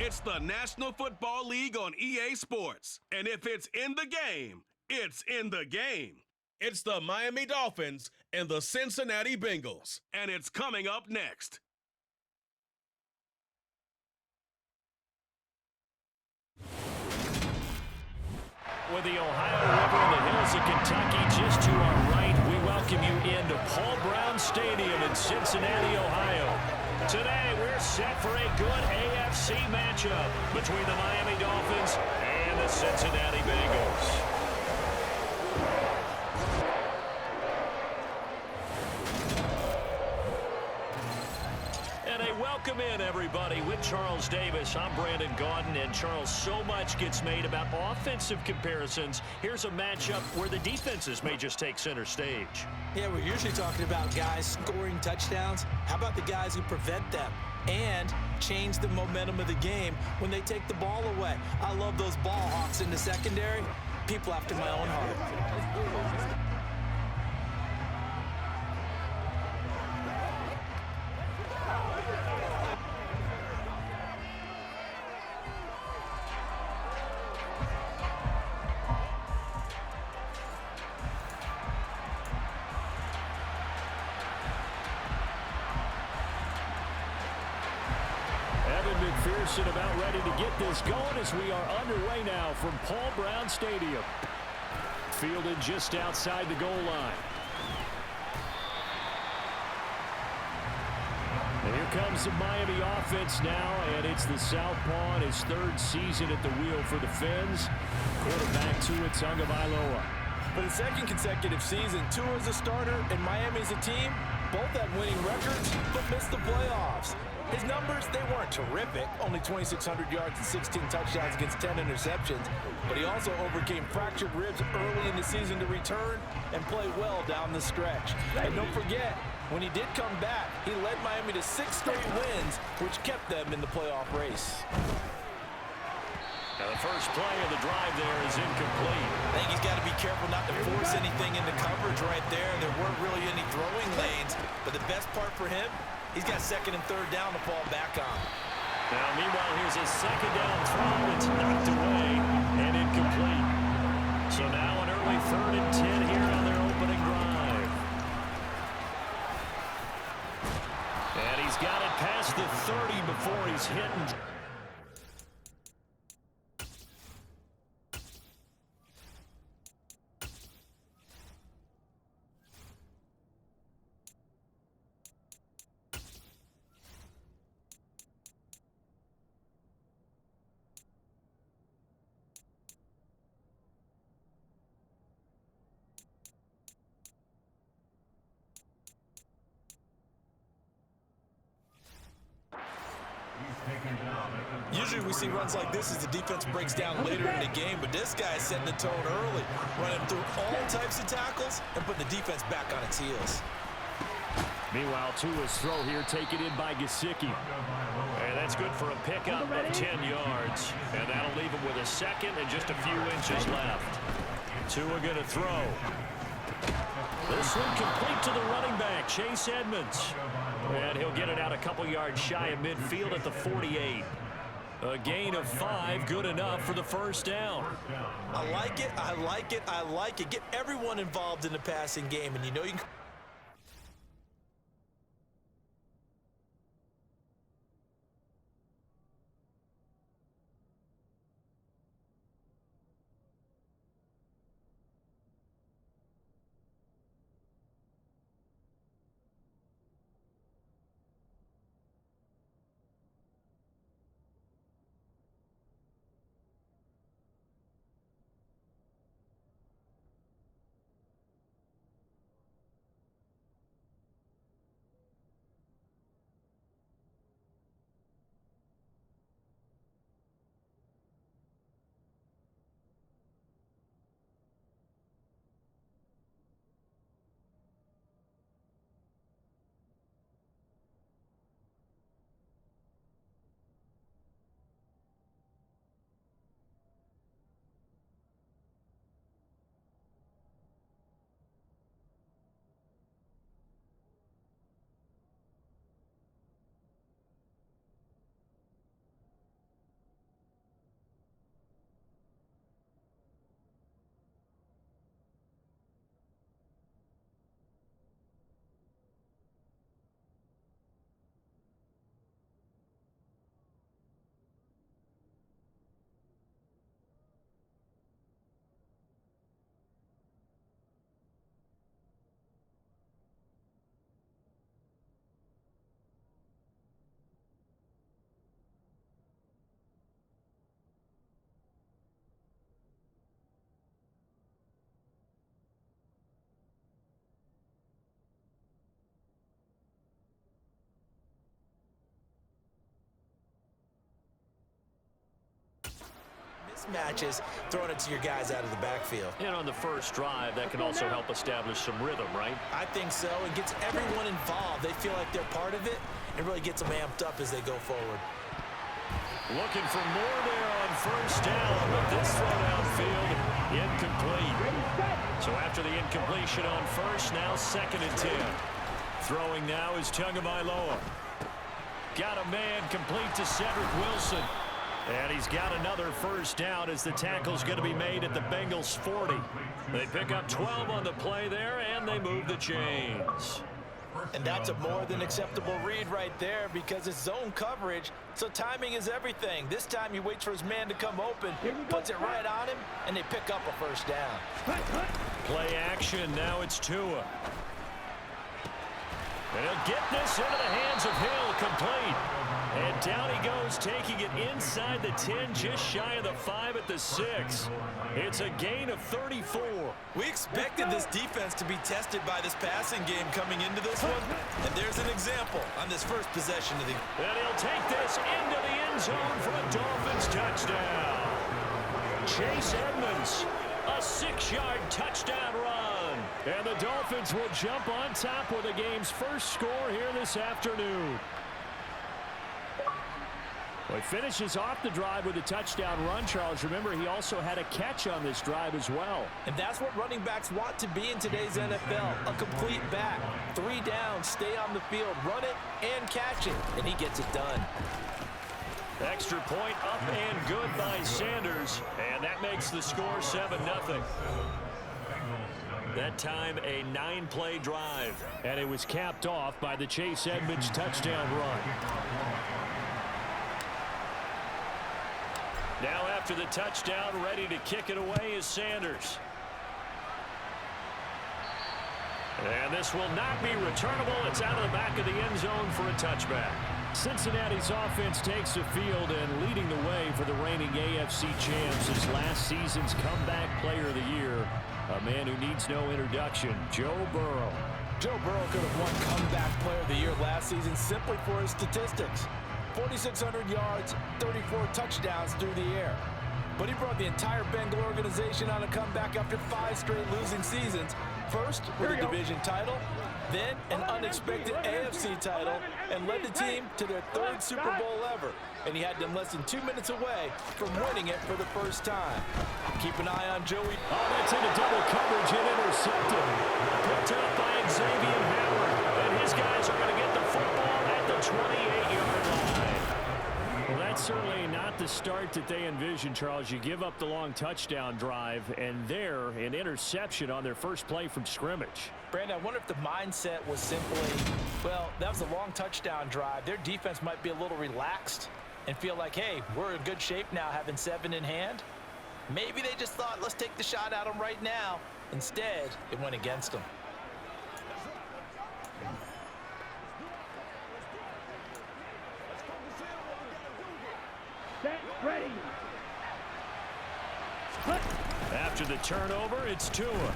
It's the National Football League on EA Sports. And if it's in the game, it's in the game. It's the Miami Dolphins and the Cincinnati Bengals. And it's coming up next. With the Ohio River and the hills of Kentucky just to our right, we welcome you into Paul Brown Stadium in Cincinnati, Ohio. Today, we're set for a good AFC matchup between the Miami Dolphins and the Cincinnati Bengals. Welcome in, everybody. With Charles Davis, I'm Brandon Gaudin, and Charles, so much gets made about offensive comparisons. Here's a matchup where the defenses may just take center stage. Yeah, we're usually talking about guys scoring touchdowns. How about the guys who prevent them and change the momentum of the game when they take the ball away? I love those ball hawks in the secondary. People after my own heart. About ready to get this going as we are underway now from Paul Brown Stadium. Fielded just outside the goal line. And here comes the Miami offense now, and it's the Southpaw in his third season at the wheel for the Fins. Quarterback Tua Tagovailoa. For the second consecutive season, Tua as a starter and Miami as a team both had winning records but missed the playoffs. His numbers, they weren't terrific, only 2,600 yards and 16 touchdowns against 10 interceptions, but he also overcame fractured ribs early in the season to return and play well down the stretch. And don't forget, when he did come back, he led Miami to 6 straight wins, which kept them in the playoff race. Now the first play of the drive there is incomplete. I think he's got to be careful not to force anything into coverage right there. There weren't really any throwing lanes, but the best part for him, he's got second and third down to fall back on. Now, meanwhile, here's a second down throw. It's knocked away and incomplete. So now an early 3rd and 10 here on their opening drive. And he's got it past the 30 before he's hit. Usually we see runs like this as the defense breaks down later in the game, but this guy is setting the tone early, running through all types of tackles and putting the defense back on its heels. Meanwhile, Tua's throw here taken in by Gesicki. And that's good for a pickup of 10 yards. And that'll leave him with a second and just a few inches left. Tua going to throw. This one complete to the running back, Chase Edmonds. And he'll get it out a couple yards shy of midfield at the 48. A gain of 5, good enough for the first down. I like it, I like it, I like it. Get everyone involved in the passing game, and you know you can... mismatches, throwing it to your guys out of the backfield. And on the first drive, that can also help establish some rhythm, right? I think so. It gets everyone involved. They feel like they're part of it. It really gets them amped up as they go forward. Looking for more there on first down, but this throw downfield, incomplete. So after the incompletion on first, now 2nd and 10. Throwing now is Tagovailoa. Got a man complete to Cedric Wilson. And he's got another first down as the tackle's going to be made at the Bengals 40. They pick up 12 on the play there, and they move the chains. And that's a more than acceptable read right there because it's zone coverage, so timing is everything. This time he waits for his man to come open, puts it right on him, and they pick up a first down. Play action, now it's Tua. And he'll get this into the hands of Hill, complete. And down he goes, taking it inside the 10, just shy of the 5 at the 6. It's a gain of 34. We expected this defense to be tested by this passing game coming into this one, and there's an example on this first possession of the... And he'll take this into the end zone for a Dolphins touchdown. Chase Edmonds, a 6-yard touchdown run. And the Dolphins will jump on top with the game's first score here this afternoon. Well, he finishes off the drive with a touchdown run, Charles. Remember, he also had a catch on this drive as well. And that's what running backs want to be in today's NFL, a complete back. 3 downs, stay on the field, run it, and catch it. And he gets it done. Extra point up and good by Sanders. And that makes the score 7-0. That time, a 9-play drive. And it was capped off by the Chase Edmonds touchdown run. Now after the touchdown, ready to kick it away is Sanders. And this will not be returnable. It's out of the back of the end zone for a touchback. Cincinnati's offense takes the field and leading the way for the reigning AFC champs is last season's comeback player of the year, a man who needs no introduction, Joe Burrow. Joe Burrow could have won comeback player of the year last season simply for his statistics. 4,600 yards, 34 touchdowns through the air. But he brought the entire Bengal organization on a comeback after 5 straight losing seasons. First with a division title, then an unexpected AFC title, and led the team to their 3rd Super Bowl ever. And he had them less than 2 minutes away from winning it for the first time. Keep an eye on Joey. Oh, that's into double coverage and intercepted. Picked up by Xavier Howard. And his guys are going to get the football at the 28-yard line. Well, that's certainly not the start that they envisioned, Charles. You give up the long touchdown drive, and there, an interception on their first play from scrimmage. Brandon, I wonder if the mindset was simply, well, that was a long touchdown drive. Their defense might be a little relaxed and feel like, hey, we're in good shape now having 7 in hand. Maybe they just thought, let's take the shot at them right now. Instead, it went against them. Ready. After the turnover, it's Tua.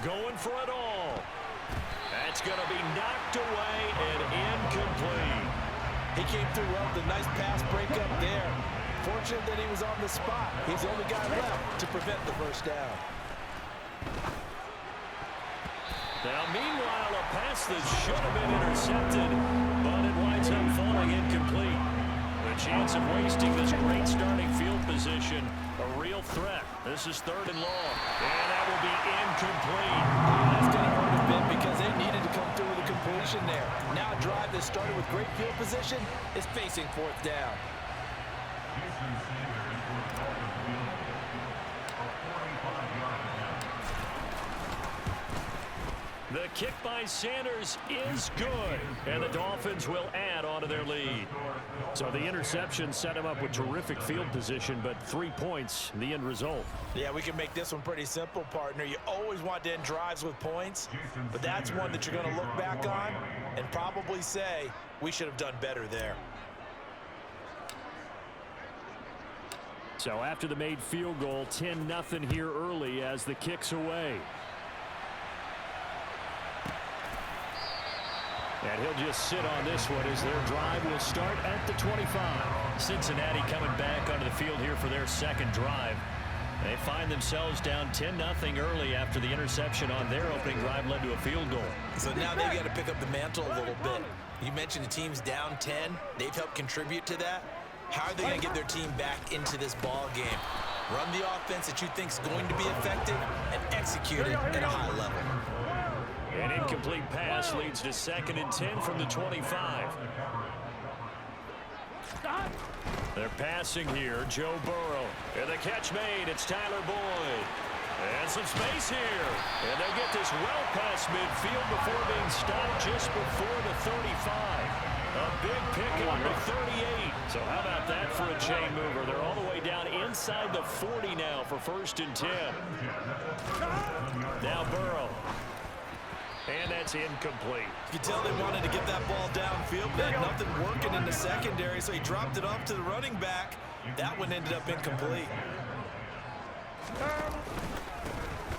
Going for it all. That's going to be knocked away and incomplete. He came through well with a nice pass breakup there. Fortunate that he was on the spot. He's the only guy left to prevent the first down. Now, meanwhile, a pass that should have been intercepted, but it winds up falling incomplete. The chance of wasting this great starting field position, a real threat. This is 3rd and long, and that will be incomplete. That's going to hurt a bit because they needed to come through with a completion there. Now a drive that started with great field position is facing 4th down. The kick by Sanders is good, and the Dolphins will add on to their lead. So the interception set him up with terrific field position, but 3 points, the end result. Yeah, we can make this one pretty simple, partner. You always want to end drives with points, but that's one that you're going to look back on and probably say, we should have done better there. So after the made field goal, 10-0 here early as the kick's away. And he'll just sit on this one as their drive will start at the 25. Cincinnati coming back onto the field here for their second drive. They find themselves down 10-0 early after the interception on their opening drive led to a field goal. So now they've got to pick up the mantle a little bit. You mentioned the team's down 10. They've helped contribute to that. How are they going to get their team back into this ball game? Run the offense that you think is going to be effective and execute it at a high level. An incomplete pass leads to 2nd and 10 from the 25. They're passing here. Joe Burrow. And the catch made. It's Tyler Boyd. And some space here. And they'll get this well past midfield before being stopped just before the 35. A big pickup at 38. So how about that for a chain mover? They're all the way down inside the 40 now for 1st and 10. Now Burrow. And that's incomplete. You can tell they wanted to get that ball downfield, but had nothing working in the secondary, so he dropped it off to the running back. That one ended up incomplete.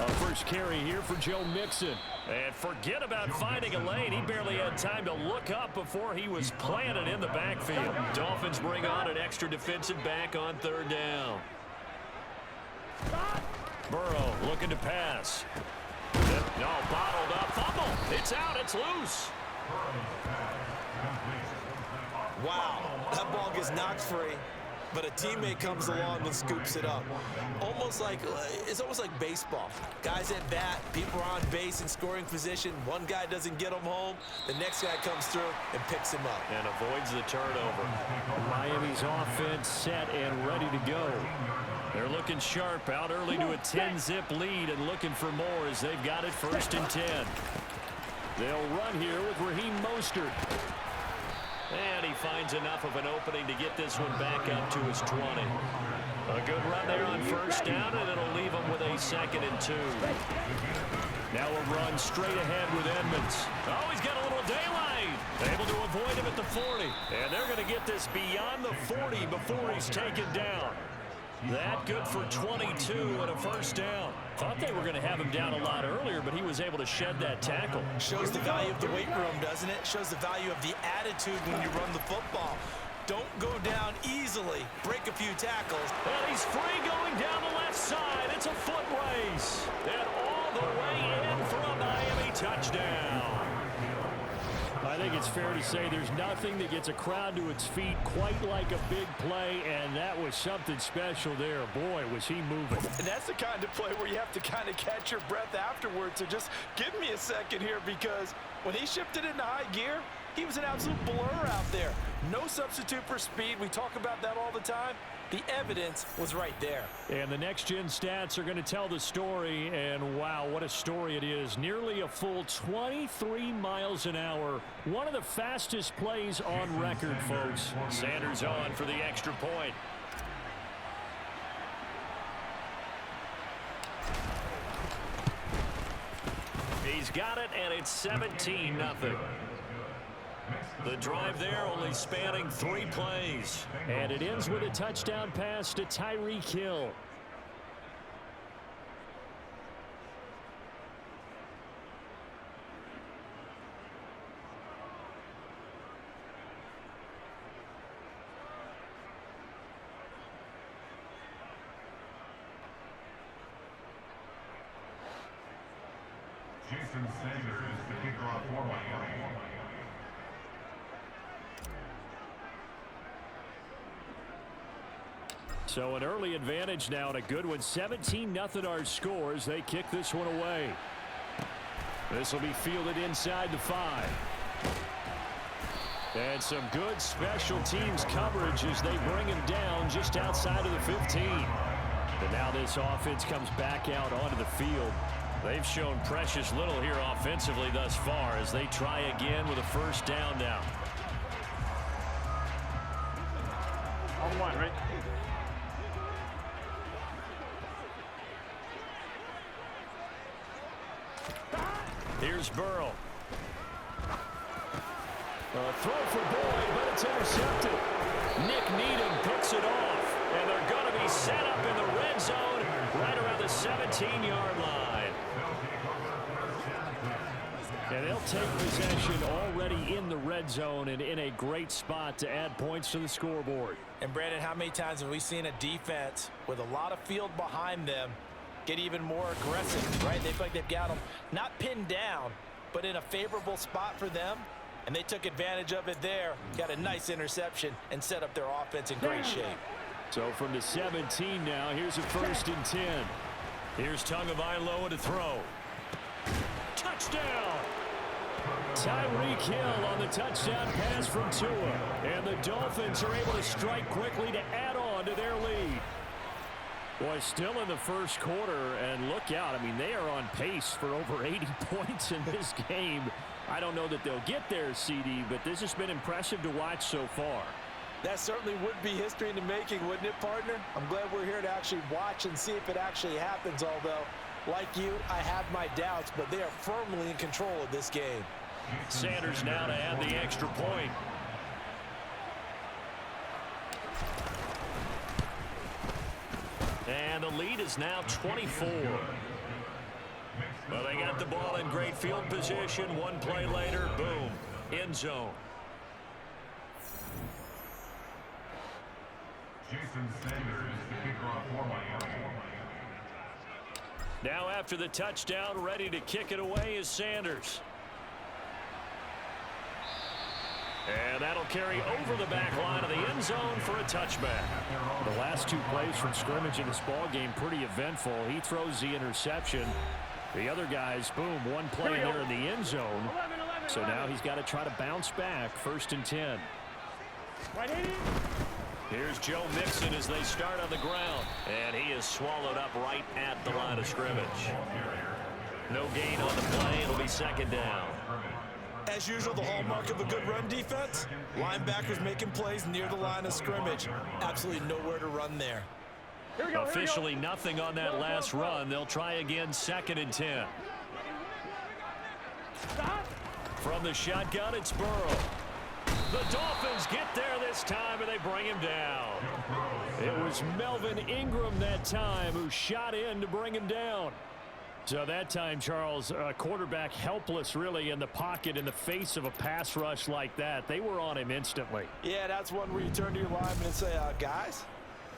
A first carry here for Joe Mixon. And forget about finding a lane. He barely had time to look up before he was planted in the backfield. Dolphins bring on an extra defensive back on 3rd down. Burrow looking to pass. No, bottled up. Fumble. It's out. It's loose. Wow. That ball gets knocked free, but a teammate comes along and scoops it up. It's almost like baseball. Guys at bat, people are on base in scoring position. One guy doesn't get him home. The next guy comes through and picks him up. And avoids the turnover. Miami's offense set and ready to go. They're looking sharp, out early to a 10-zip lead and looking for more as they've got it 1st and 10. They'll run here with Raheem Mostert. And he finds enough of an opening to get this one back up to his 20. A good run there on 1st down, and it'll leave him with a 2nd and 2. Now a run straight ahead with Edmonds. Oh, he's got a little daylight. Able to avoid him at the 40. And they're going to get this beyond the 40 before he's taken down. That good for 22 and a 1st down. Thought they were going to have him down a lot earlier, but he was able to shed that tackle. Shows the value of the weight room, doesn't it? Shows the value of the attitude when you run the football. Don't go down easily. Break a few tackles. And he's free going down the left side. It's a foot race. And all the way in for a Miami touchdown. I think it's fair to say there's nothing that gets a crowd to its feet quite like a big play, and that was something special there. Boy, was he moving. And that's the kind of play where you have to kind of catch your breath afterwards. So just give me a second here, because when he shifted into high gear, he was an absolute blur out there. No substitute for speed. We talk about that all the time. The evidence was right there. And the next-gen stats are going to tell the story, and wow, what a story it is. Nearly a full 23 miles an hour. One of the fastest plays on record, folks. Sanders on for the extra point. He's got it, and it's 17-0. The drive there only spanning 3 plays. And it ends with a touchdown pass to Tyreek Hill. Jason Sanders is the kickoff for Miami. So an early advantage now and a good one. 17-0 our scores. They kick this one away. This will be fielded inside the 5. And some good special teams coverage as they bring him down just outside of the 15. And now this offense comes back out onto the field. They've shown precious little here offensively thus far as they try again with a 1st down now. On 1, right? Here's Burrow. A throw for Boyd, but it's intercepted. Nick Needham picks it off, and they're going to be set up in the red zone right around the 17-yard line. And they'll take possession already in the red zone and in a great spot to add points to the scoreboard. And Brandon, how many times have we seen a defense with a lot of field behind them get even more aggressive, right? They feel like they've got them not pinned down, but in a favorable spot for them. And they took advantage of it there, got a nice interception, and set up their offense in great shape. So from the 17 now, here's a 1st and 10. Here's Tagovailoa to throw. Touchdown! Tyreek Hill on the touchdown pass from Tua. And the Dolphins are able to strike quickly to add on to their lead. Boy, still in the first quarter, and look out. I mean, they are on pace for over 80 points in this game. I don't know that they'll get there, CD, but this has been impressive to watch so far. That certainly would be history in the making, wouldn't it, partner? I'm glad we're here to actually watch and see if it actually happens, although, like you, I have my doubts, but they are firmly in control of this game. Sanders now to add the extra point. And the lead is now 24. Well, they got the ball in great field position. One play later, boom, end zone. Jason Sanders, the kicker for Miami. Now after the touchdown, ready to kick it away is Sanders. And that'll carry over the back line of the end zone for a touchback. The last 2 plays from scrimmage in this ball game pretty eventful. He throws the interception. The other guys, boom, one play there in the end zone. So now he's got to try to bounce back. 1st and 10. Here's Joe Mixon as they start on the ground. And he is swallowed up right at the line of scrimmage. No gain on the play. It'll be 2nd down. As usual, the hallmark of a good run defense, linebackers making plays near the line of scrimmage. Absolutely nowhere to run there. Officially nothing on that last run. They'll try again, 2nd and 10. From the shotgun, it's Burrow. The Dolphins get there this time, and they bring him down. It was Melvin Ingram that time who shot in to bring him down. So that time, Charles, quarterback helpless really in the pocket in the face of a pass rush like that. They were on him instantly. Yeah, that's one where you turn to your lineman and say, guys,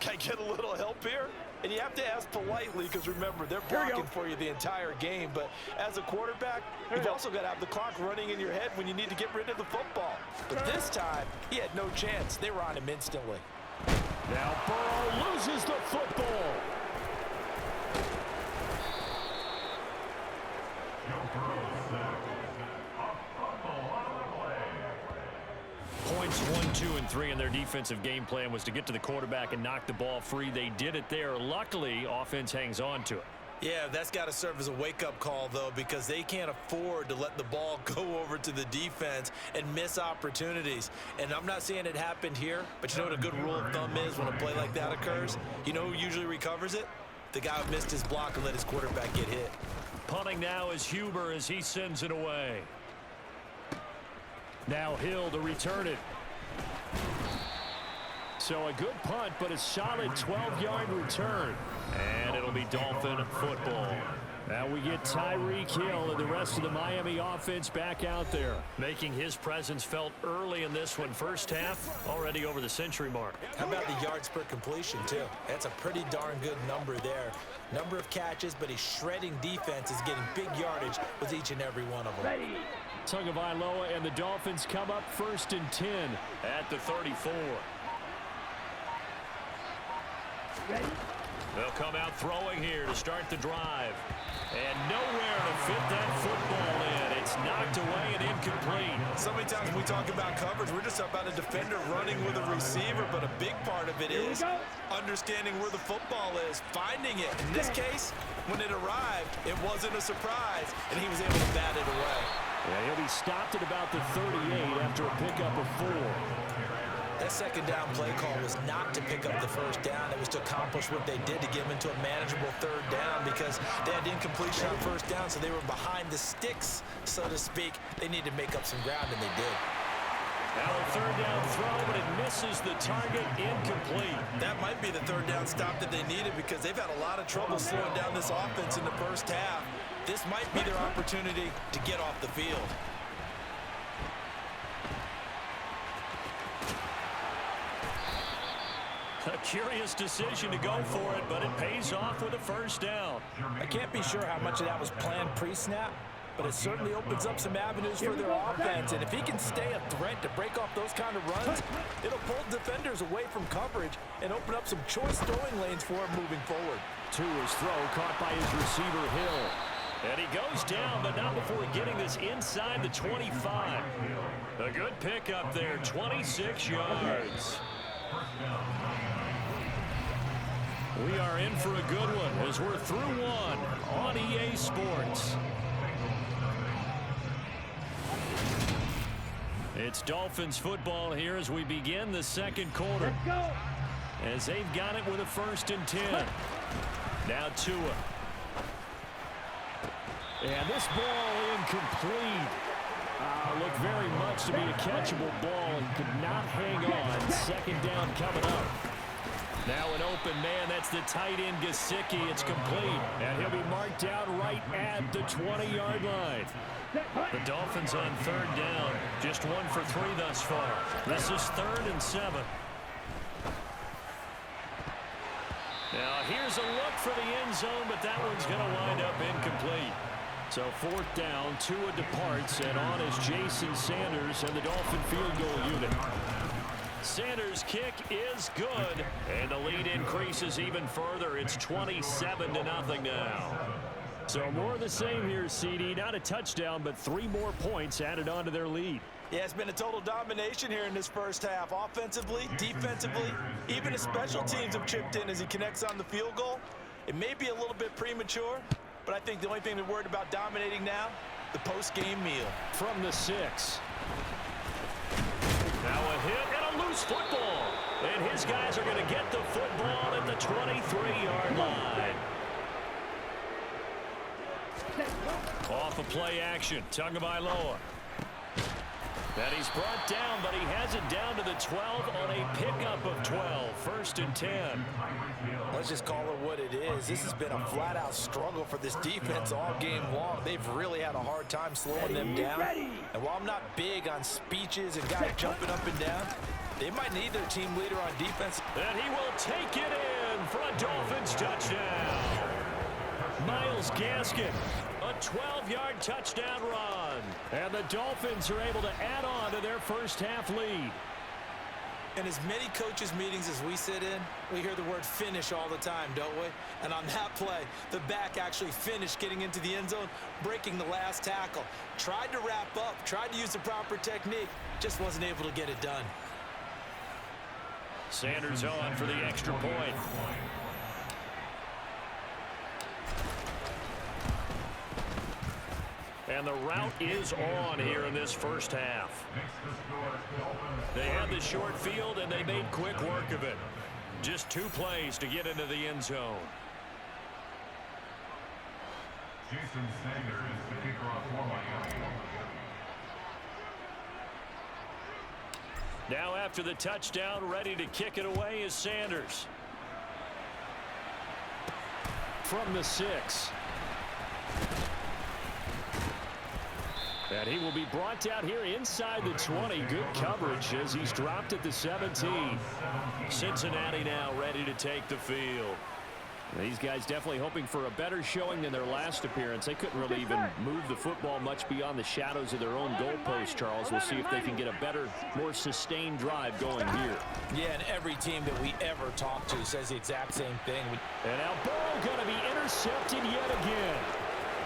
can I get a little help here? And you have to ask politely because, remember, they're blocking for you the entire game. But as a quarterback, you've also got to have the clock running in your head when you need to get rid of the football. But this time, he had no chance. They were on him instantly. Now Burrow loses the football. Points 1, 2, and 3 in their defensive game plan was to get to the quarterback and knock the ball free. They did it there. Luckily, offense hangs on to it. Yeah, that's got to serve as a wake-up call, though, because they can't afford to let the ball go over to the defense and miss opportunities. And I'm not saying it happened here, but you know what a good rule of thumb is when a play like that occurs? You know who usually recovers it? The guy who missed his block and let his quarterback get hit. Punting now is Huber as he sends it away. Now Hill to return it. So a good punt, but a solid 12-yard return. And it'll be Dolphin football. Now we get Tyreek Hill and the rest of the Miami offense back out there, making his presence felt early in this one. First half, already over the century mark. How about the yards per completion, too? That's a pretty darn good number there. Number of catches, but he's shredding defense, is getting big yardage with each and every one of them. Tagovailoa and the Dolphins come up 1st and 10 at the 34. Ready? They'll come out throwing here to start the drive. And nowhere to fit that football in. It's knocked away and incomplete. So many times when we talk about coverage, we're just about a defender running with a receiver, but a big part of it is understanding where the football is, finding it. In this case, when it arrived, it wasn't a surprise, and he was able to bat it away. Yeah, he'll be stopped at about the 38 after a pickup of 4. That second down play call was not to pick up the first down. It was to accomplish what they did to get them into a manageable third down because they had incompletion on first down, so they were behind the sticks, so to speak. They needed to make up some ground, and they did. Now a third down throw, but it misses the target, incomplete. That might be the third down stop that they needed because they've had a lot of trouble slowing down this offense in the first half. This might be their opportunity to get off the field. A curious decision to go for it, but it pays off with a first down. I can't be sure how much of that was planned pre-snap, but it certainly opens up some avenues for their offense. And if he can stay a threat to break off those kind of runs, it'll pull defenders away from coverage and open up some choice throwing lanes for him moving forward. To his throw, caught by his receiver, Hill. And he goes down, but not before getting this inside the 25. A good pickup there, 26 yards. We are in for a good one as we're through one on EA Sports. It's Dolphins football here as we begin the second quarter. As they've got it with a 1st and 10. Now Tua. And this ball incomplete. Looked very much to be a catchable ball and could not hang on. 2nd down coming up. Now an open man, that's the tight end Gesicki. It's complete, and he'll be marked down right at the 20-yard line. The Dolphins on 3rd down, just 1 for 3 thus far. This is 3rd and 7. Now here's a look for the end zone, but that one's going to wind up incomplete. So 4th down, Tua departs, and on is Jason Sanders and the Dolphin field goal unit. Sanders' kick is good, and the lead increases even further. It's 27-0 now. So more of the same here, CD. Not a touchdown, but 3 more points added on to their lead. Yeah, it's been a total domination here in this first half. Offensively, defensively, even the special teams have chipped in as he connects on the field goal. It may be a little bit premature, but I think the only thing they're worried about dominating now, the post-game meal. From the 6. Now a hit and a loose football. And his guys are going to get the football at the 23-yard line. Off of play action, Tagovailoa. And he's brought down, but he has it down to the 12 on a pickup of 12. 1st and 10. Let's just call it what it is. This has been a flat-out struggle for this defense all game long. They've really had a hard time slowing them down. And while I'm not big on speeches and guys jumping up and down, they might need their team leader on defense. And he will take it in for a Dolphins touchdown. Myles Gaskin, a 12-yard touchdown run. And the Dolphins are able to add on to their first half lead. In as many coaches' meetings as we sit in, we hear the word finish all the time, don't we? And on that play, the back actually finished getting into the end zone, breaking the last tackle. Tried to wrap up, tried to use the proper technique, just wasn't able to get it done. Sanders on for the extra point. And the route is on here in this first half. They had the short field, and they made quick work of it. Just 2 plays to get into the end zone. Jason Sanders, the kickoff for Miami. Now after the touchdown, ready to kick it away is Sanders. From the 6. And he will be brought down here inside the 20. Good coverage as he's dropped at the 17. Cincinnati now ready to take the field. These guys definitely hoping for a better showing than their last appearance. They couldn't really even move the football much beyond the shadows of their own goalpost, Charles. We'll see if they can get a better, more sustained drive going here. Yeah, and every team that we ever talk to says the exact same thing. And now ball going to be intercepted yet again.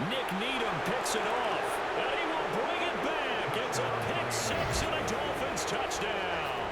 Nick Needham picks it off. And he will bring it back. It's a pick 6 and a Dolphins touchdown.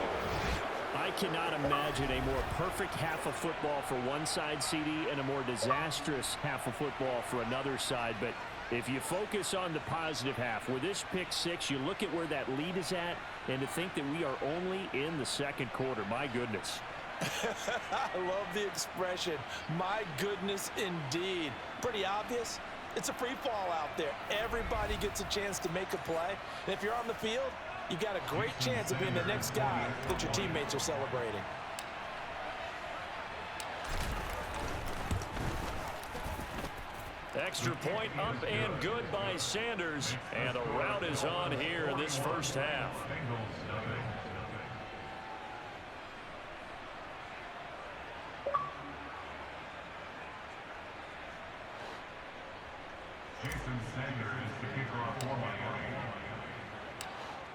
I cannot imagine a more perfect half of football for one side, CD, and a more disastrous half of football for another side. But if you focus on the positive half, with this pick 6, you look at where that lead is at, and to think that we are only in the second quarter. My goodness. I love the expression. My goodness, indeed. Pretty obvious. It's a free fall out there. Everybody gets a chance to make a play. And if you're on the field, you've got a great chance of being the next guy that your teammates are celebrating. extra point up and good by Sanders. And a rout is on here in this first half.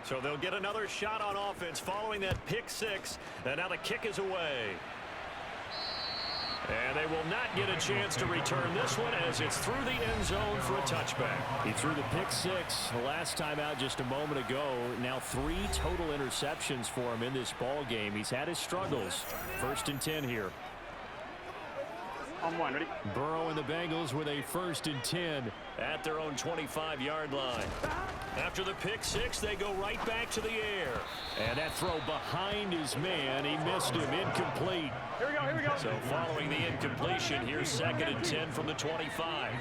So they'll get another shot on offense following that pick six. And now the kick is away. And they will not get a chance to return this one as it's through the end zone for a touchback. He threw the pick six the last time out just a moment ago. Now 3 total interceptions for him in this ball game. He's had his struggles. 1st and 10 here. On one, ready? Burrow and the Bengals with a 1st and 10 at their own 25-yard line. After the pick six, they go right back to the air. And that throw behind his man, he missed him, incomplete. Here we go, here we go. So following the incompletion, here's 2nd and 10 from the 25.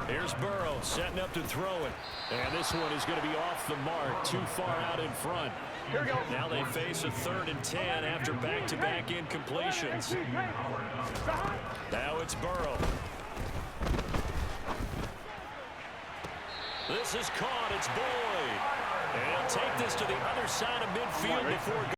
Here's Burrow setting up to throw it. And this one is going to be off the mark, too far out in front. Here we go. Now they face a 3rd and 10 after back-to-back incompletions. Now it's Burrow. This is caught. It's Boyd. And he'll take this to the other side of midfield before